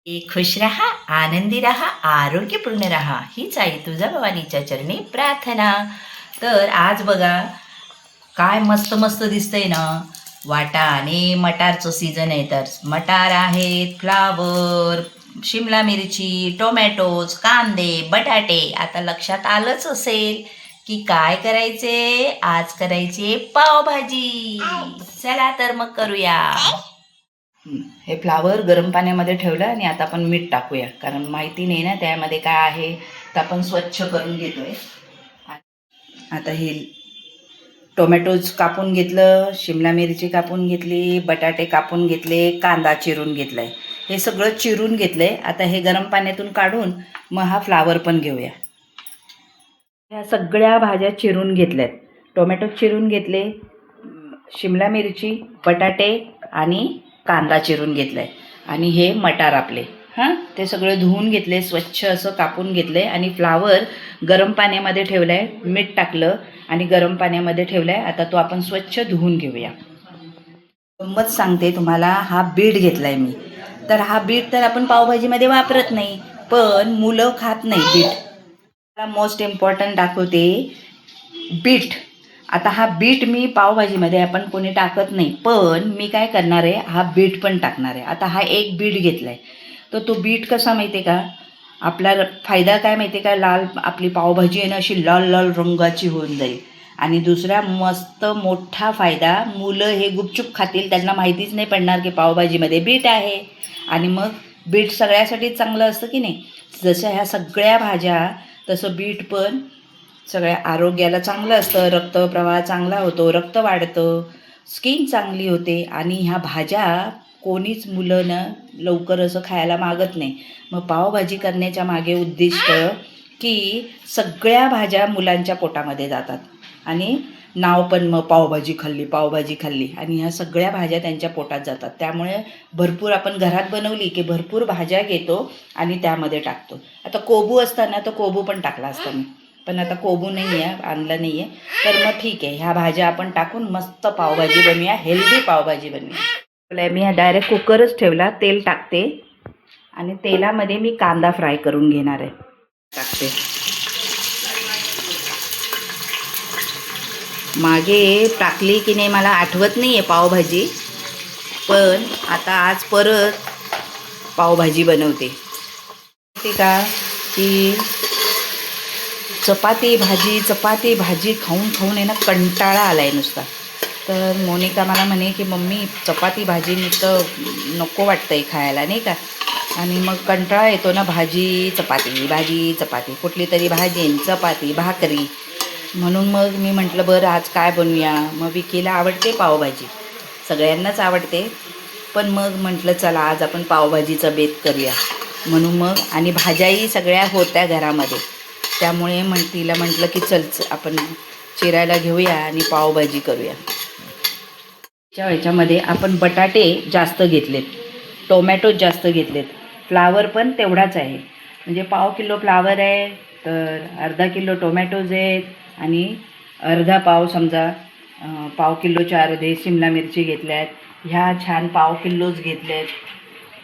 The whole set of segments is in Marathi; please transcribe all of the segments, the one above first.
खुश रहा, आनंदी रहा, आरोग्यपूर्ण रहा हीच आई तुझा भवानीच्या चरणी प्रार्थना. तर आज बघा काय मस्त मस्त दिसतंय ना. वाटाणे मटारचं सीझन आहे, तर मटार आहेत, फ्लावर, शिमला मिरची, टोमॅटोज, कांदे, बटाटे. आता लक्षात आलंच असेल की काय करायचे. आज करायचे पावभाजी. चला तर मग करूया. हे फ्लावर गरम पाण्यामध्ये ठेवलं आणि आता आपण मीठ टाकूया, कारण माहिती नाही ना त्यामध्ये काय आहे. तर आपण स्वच्छ करून घेतोय. आता हे टोमॅटोज कापून घेतलं, शिमला मिरची कापून घेतली, बटाटे कापून घेतले, कांदा चिरून घेतलाय. हे सगळं चिरून घेतलंय. आता हे गरम पाण्यातून काढून मग हा फ्लावर पण घेऊया. ह्या सगळ्या भाज्या चिरून घेतल्यात. टोमॅटो चिरून घेतले, शिमला मिरची, बटाटे आणि कांदा चिरून घेतला आहे. आणि हे मटार आपले ते सगळे धुवून घेतले, स्वच्छ असं कापून घेतले. आणि फ्लावर गरम पाण्यामध्ये ठेवलं आहे, मीठ टाकलं आणि गरम पाण्यामध्ये ठेवलं आहे. आता तो आपण स्वच्छ धुवून घेऊया. गंमत सांगते तुम्हाला, हा बीट घेतला आहे मी. तर हा बीट तर आपण पावभाजीमध्ये वापरत नाही, पण मुलं खात नाही बीट. मोस्ट इम्पॉर्टंट दाखवते, बीट. आता हा बीट मी पावभाजीमध्ये आपण कोणी टाकत नाही, पण मी काय करणार आहे, हा बीट पण टाकणार आहे. आता हा एक बीट घेतला आहे. तर तो बीट कसा माहिती आहे का, आपला फायदा काय माहिती आहे का, लाल आपली पावभाजी आहे ना अशी लाल लाल रंगाची होऊन जाईल. आणि दुसरा मस्त मोठा फायदा, मुलं हे गुपचूप खातील, त्यांना माहितीच नाही पडणार की पावभाजीमध्ये बीट आहे. आणि मग बीट सगळ्यासाठीच चांगलं असतं की नाही. जशा ह्या सगळ्या भाज्या, तसं बीट पण सगळ्या आरोग्याला चांगलं असतं. रक्तप्रवाह चांगला होतो, रक्त वाढतं, स्किन चांगली होते. आणि ह्या भाज्या कोणीच मुलं ना लवकर असं खायला मागत नाही. मग पावभाजी करण्याच्या मागे उद्दिष्ट की सगळ्या भाज्या मुलांच्या पोटामध्ये जातात. आणि नाव पण मग पावभाजी खाल्ली, पावभाजी खाल्ली, आणि ह्या सगळ्या भाज्या त्यांच्या पोटात जातात. त्यामुळे भरपूर आपण घरात बनवली की भरपूर भाज्या घेतो आणि त्यामध्ये टाकतो. आता कोबू असताना तर कोबू पण टाकला असता मी, पण आता कोबू नाही आहे, आणलं नाही आहे. तर मग ठीक आहे, ह्या भाज्या आपण टाकून मस्त पावभाजी बनवूया, हेल्दी पावभाजी बनवूया. मी डायरेक्ट कुकरच ठेवला, तेल टाकते आणि तेलामध्ये मी कांदा फ्राय करून घेणार आहे. टाकते. मागे टाकली की नाही मला आठवत नाही आहे पावभाजी, पण आता आज परत पावभाजी बनवते. माहिती का की चपाती भाजी खाऊन खाऊन आहे ना कंटाळा आला आहे नुसता. तर मोनिका मला म्हणे की मम्मी चपाती भाजी नुसतं नको वाटतं आहे खायला, नाही का. आणि मग कंटाळा येतो ना, भाजी चपाती, कुठली तरी भाजी, चपाती, भाकरी. म्हणून मग मी म्हटलं बरं आज काय बनवूया. मग विकीला आवडते पावभाजी, सगळ्यांनाच आवडते, पण मग म्हटलं चला आज आपण पावभाजीचा बेत करूया. म्हणून मग, आणि भाज्याही सगळ्या होत्या घरामध्ये, त्यामुळे तिला म्हटलं की चल आपण चिरायला घेऊया आणि पावभाजी करूया. ह्याच्यामध्ये आपण बटाटे जास्त घेतलेत, टोमॅटो जास्त घेतलेत, फ्लावर पण तेवढाच आहे. म्हणजे पाव किलो फ्लावर आहे, तर अर्धा किलो टोमॅटोज आहेत, आणि अर्धा पाव समजा पाव किलोच्या अर्धे शिमला मिरची घेतल्यात. ह्या छान पाव किलोच घेतलेत.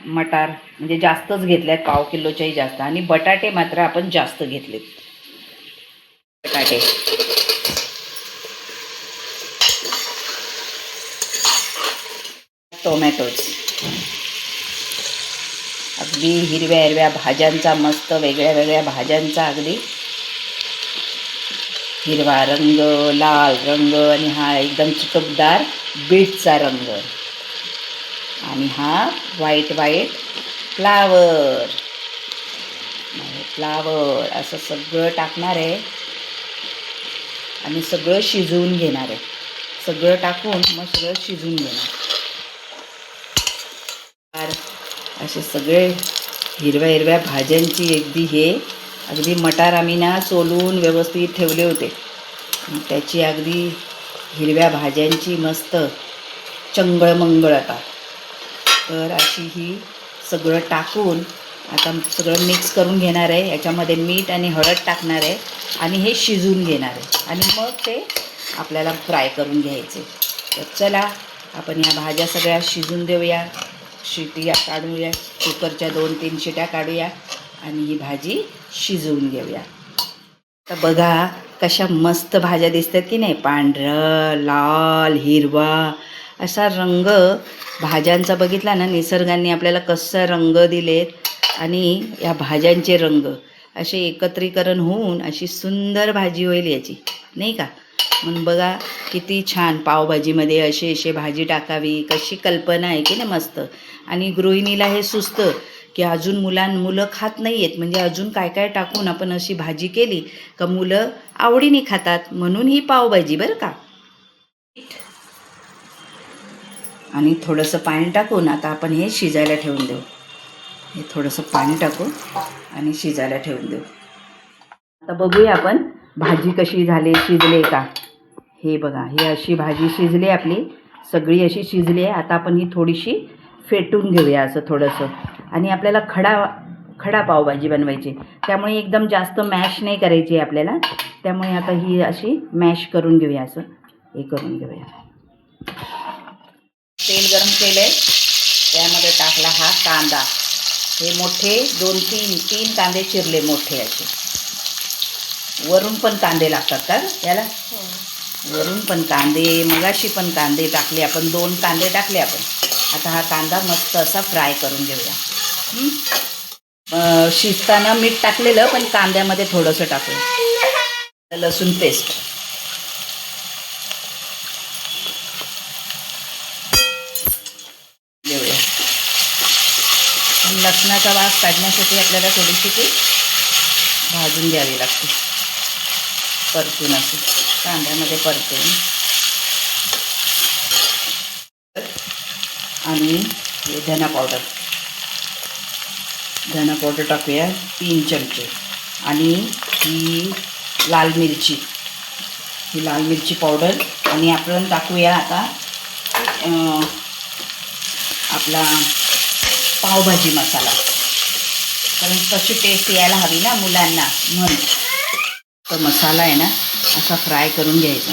मटार म्हणजे जास्तच घेतल्यात, पाव किलोच्याही जास्त. आणि बटाटे मात्र आपण जास्त घेतलेत. बटाटे टोमॅटोज, अगदी हिरव्या हिरव्या भाज्यांचा, मस्त वेगळ्या वेगळ्या भाज्यांचा अगदी हिरवा रंग, लाल रंग, आणि हा एकदम चुटकदार बीटचा रंग, आणि हा व्हाईट फ्लावर. असं सगळं टाकणार आहे आणि सगळं शिजवून घेणार आहे. सगळं टाकून मग सगळं शिजवून घेणार. असे सगळे हिरव्या हिरव्या भाज्यांची अगदी मटार आम्ही ना सोलून व्यवस्थित ठेवले होते, त्याची अगदी हिरव्या भाज्यांची मस्त चंगळमंगळ. आता तर अशी ही सगळं टाकून आता सगळं मिक्स करून घेणार आहे. याच्यामध्ये मीठ आणि हळद टाकणार आहे आणि हे शिजवून घेणार आहे, आणि मग ते आपल्याला फ्राय करून घ्यायचे. तर चला आपण ह्या भाज्या सगळ्या शिजून देऊया. शिट्या काढूया, कुकरच्या 2-3 शिट्या काढूया आणि ही भाजी शिजवून घेऊया. तर बघा कशा मस्त भाज्या दिसतात की नाही, पांढरा, लाल, हिरवा असा रंग भाज्यांचा बघितला ना. निसर्गाने आपल्याला कसा रंग दिलेत आणि या भाज्यांचे रंग असे एकत्रीकरण होऊन अशी सुंदर भाजी होईल याची, नाही का. म्हणून बघा किती छान पावभाजीमध्ये अशी भाजी टाकावी, कशी कल्पना आहे की नाही मस्त. आणि गृहिणीला हे सुचतं की अजून मुलं खात नाही आहेत, म्हणजे अजून काय काय टाकून आपण अशी भाजी केली का मुलं आवडीने खातात, म्हणून ही पावभाजी बरं का. आणि थोडंसं पाणी टाकून आता आपण हे शिजायला ठेवून देऊ. हे थोडंसं पाणी टाकू आणि शिजायला ठेवून देऊ. आता बघूया आपण भाजी कशी झाली, शिजले का. हे बघा, ही अशी भाजी शिजली आपली, सगळी अशी शिजली आहे. आता आपण ही थोडीशी फेटून घेऊया असं थोडंसं. आणि आपल्याला खडा पावभाजी बनवायची, त्यामुळे एकदम जास्त मॅश नाही करायची आहे आपल्याला. त्यामुळे आता ही अशी मॅश करून घेऊया, असं हे करून घेऊया. तेल गरम केलं आहे, त्यामध्ये टाकला हा कांदा. हे मोठे 2-3 कांदे चिरले मोठे असे. वरून पण कांदे लागतात का याला? वरून पण कांदे, मगाशी पण कांदे टाकले आपण, 2 कांदे टाकले आपण. आता हा कांदा मस्त असा फ्राय करून घेऊया. शिजताना मीठ टाकलेलं, पण कांद्यामध्ये थोडंसं टाकू. लसूण पेस्ट घेऊया. लसणाचा वास काढण्यासाठी आपल्याला थोडीशी ती भाजून घ्यावी लागते, परतून अशी कांद्यामध्ये परतून. आणि हे धना पावडर टाकूया 3 चमचे. आणि ही लाल मिरची पावडर. आणि आपण टाकूया आता आपला पावभाजी मसाला, कारण तशी टेस्ट यायला हवी ना मुलांना, म्हणून. तर मसाला आहे ना असा फ्राय करून घ्यायचा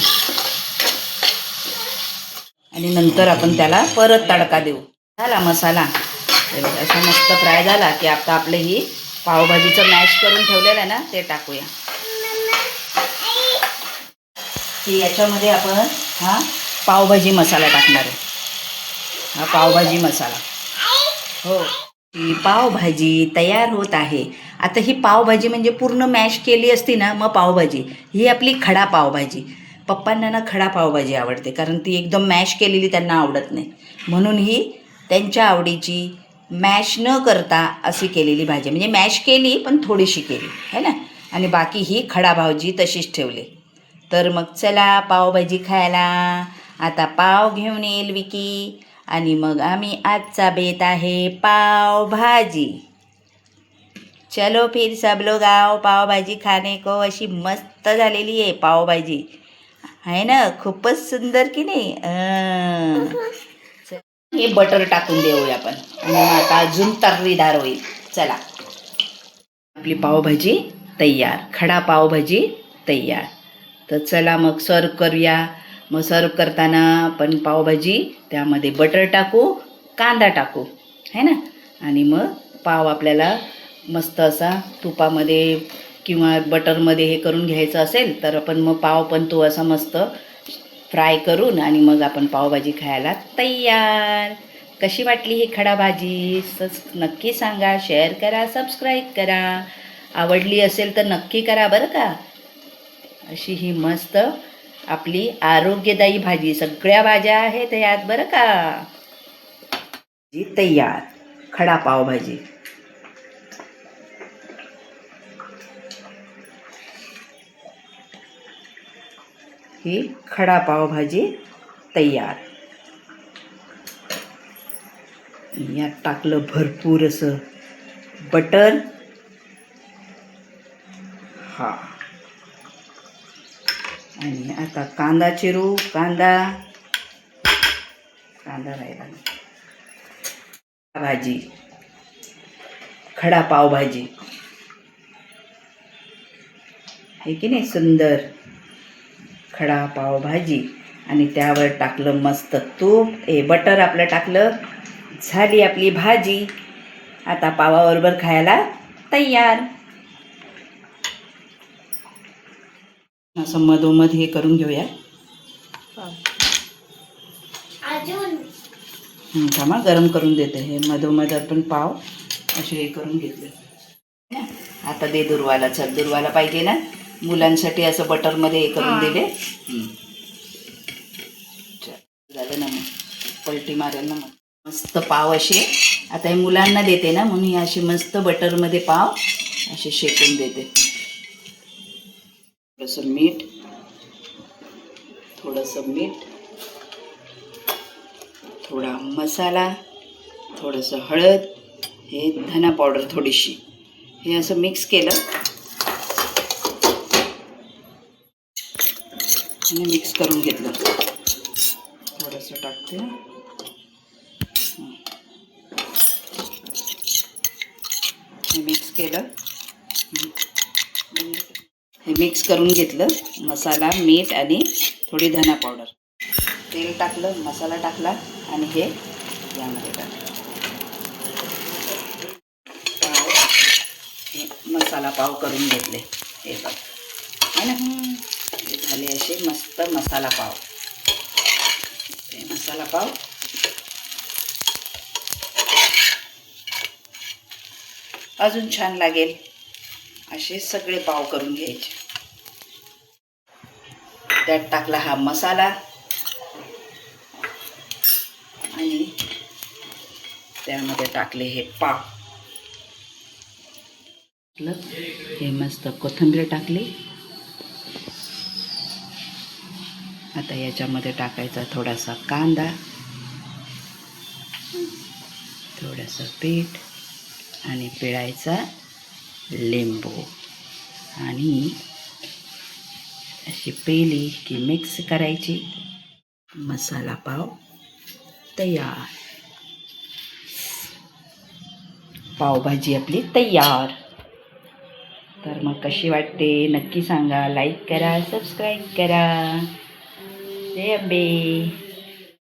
आणि नंतर आपण त्याला परत तडका देऊ. झाला मसाला असा मस्त फ्राय झाला की आता आपलं ही पावभाजीचं मॅश करून ठेवलेलं आहे ना ते टाकूया. की याच्यामध्ये आपण हा पावभाजी मसाला टाकणार आहे. हा पावभाजी मसाला, हो. ही पावभाजी तयार होत आहे. आता ही पावभाजी म्हणजे पूर्ण मॅश केली असती ना मग पावभाजी. ही आपली खडा पावभाजी. पप्पांना ना खडा पावभाजी आवडते, कारण ती एकदम मॅश केलेली त्यांना आवडत नाही. म्हणून ही त्यांच्या आवडीची मॅश न करता अशी केलेली भाजी, म्हणजे मॅश केली पण थोडीशी केली है ना. आणि बाकी ही खडा भाजी तशीच ठेवली. तर मग चला पावभाजी खायला. आता पाव घेऊन येईल विकी आणि मग आम्ही आजचा बेत आहे पावभाजी. चलो फिर सब लोग आओ पावभाजी खाने को. अशी मस्त झालेली आहे पावभाजी, आहे ना, खूपच सुंदर की नाही. हे बटर टाकून देऊया आपण आणि आता अजून तर्रीदार होईल. चला, आपली पावभाजी तयार, खडा पावभाजी तयार. तर चला मग सर्व करूया. मग सर्व करताना आपण पावभाजी त्यामध्ये बटर टाकू, कांदा टाकू, है ना. आणि मग पाव आपल्याला मस्त असा तुपामध्ये किंवा बटरमध्ये हे करून घ्यायचं असेल तर आपण मग पाव पण तो असा मस्त फ्राय करून आणि मग आपण पावभाजी खायला तयार. कशी वाटली ही खडा भाजी नक्की सांगा, शेअर करा, सबस्क्राईब करा. आवडली असेल तर नक्की करा बरं का. अशी ही मस्त आपली आरोग्यदायी भाजी, सगळ्या भाज्या आहेत यात बरं का. जी तयार खडा पावभाजी. ही खडा पावभाजी तयार. यात टाकलं भरपूर असं बटर. हा, आणि आता कांदा चिरू. कांदा राहिला. भाजी खडा पावभाजी आहे की नाही, सुंदर खडा पावभाजी. आणि त्यावर टाकलं मस्त तूप, बटर आपलं टाकलं. झाली आपली भाजी. आता पावाबरोबर खायला तयार. असं मधोमध हे करून घेऊया. थांबा, गरम करून देते. हे मधोमध आपण पाव असे हे करून घेतले. आता दे दुर्वाला. चल, दुर्वाला पाहिजे ना, मुलांसाठी असं बटरमध्ये हे करून दिले. झालं ना, मग पलटी मारेल ना. मग मस्त पाव असे आता हे मुलांना देते ना, म्हणून हे असे मस्त बटरमध्ये पाव असे शेकून देते. थोडंसं मीठ, थोडा मसाला, थोडंसं हळद, हे धना पावडर थोडीशी, हे असं मिक्स केलं आणि मिक्स करून घेतलं. थोडंसं टाकते. हे मिक्स केलं. हे मिक्स करून घेतलं. मसाला, मीठ आणि थोडी धना पावडर. तेल टाकलं, मसाला टाकला आणि हे यामध्ये टाकलं. मसाला पाव करून घेतले. हे बघ, है ना, हे झाले असे मस्त मसाला पाव. हे मसाला पाव अजून छान लागेल. असे सगळे पाव करून घ्यायचे. त्यात टाकला हा मसाला आणि त्यामध्ये टाकले हे पाव. हे मस्त कोथिंबीर टाकली. आता याच्यामध्ये टाकायचा थोडासा कांदा, थोडंसं पीठ आणि पिळायचा लिंबू आणि अशी पेली की मिक्स करायची. मसाला पाव तयार. पावभाजी आपली तयार. तर मग कशी वाटते नक्की सांगा. लाईक करा, सबस्क्राईब करा. जय अंबे.